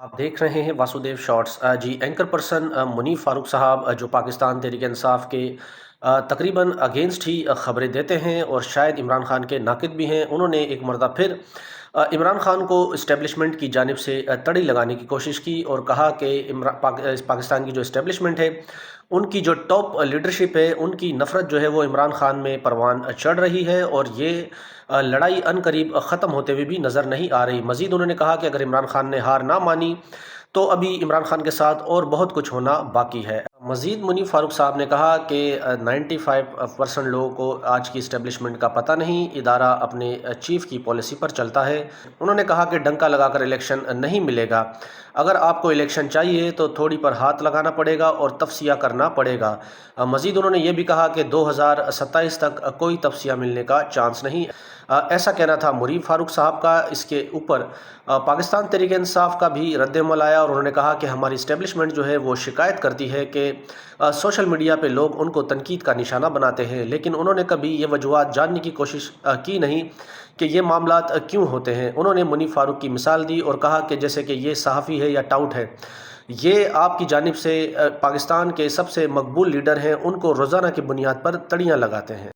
آپ دیکھ رہے ہیں واسودیو شارٹس جی اینکر پرسن منیف فاروق صاحب جو پاکستان تحریک انصاف کے تقریباً اگینسٹ ہی خبریں دیتے ہیں اور شاید عمران خان کے ناقد بھی ہیں. انہوں نے ایک مرتبہ پھر عمران خان کو اسٹیبلشمنٹ کی جانب سے تڑی لگانے کی کوشش کی اور کہا کہ پاکستان کی جو اسٹیبلشمنٹ ہے ان کی جو ٹاپ لیڈرشپ ہے ان کی نفرت جو ہے وہ عمران خان میں پروان چڑھ رہی ہے اور یہ لڑائی ان قریب ختم ہوتے ہوئے بھی نظر نہیں آ رہی. مزید انہوں نے کہا کہ اگر عمران خان نے ہار نہ مانی تو ابھی عمران خان کے ساتھ اور بہت کچھ ہونا باقی ہے. مزید منیف فاروق صاحب نے کہا کہ 95% لوگوں کو آج کی اسٹیبلشمنٹ کا پتہ نہیں، ادارہ اپنے چیف کی پالیسی پر چلتا ہے. انہوں نے کہا کہ ڈنکا لگا کر الیکشن نہیں ملے گا، اگر آپ کو الیکشن چاہیے تو تھوڑی پر ہاتھ لگانا پڑے گا اور تفصیہ کرنا پڑے گا. مزید انہوں نے یہ بھی کہا کہ 2027 تک کوئی تفصیہ ملنے کا چانس نہیں. ایسا کہنا تھا منیف فاروق صاحب کا. اس کے اوپر پاکستان تحریک انصاف کا بھی رد عمل آیا اور انہوں نے کہا کہ ہماری اسٹیبلشمنٹ جو ہے وہ شکایت کرتی ہے کہ سوشل میڈیا پہ لوگ ان کو تنقید کا نشانہ بناتے ہیں، لیکن انہوں نے کبھی یہ وجوہات جاننے کی کوشش کی نہیں کہ یہ معاملات کیوں ہوتے ہیں. انہوں نے منیف فاروق کی مثال دی اور کہا کہ جیسے کہ یہ صحافی ہے یا ٹاؤٹ ہے، یہ آپ کی جانب سے پاکستان کے سب سے مقبول لیڈر ہیں، ان کو روزانہ کی بنیاد پر تڑیاں لگاتے ہیں.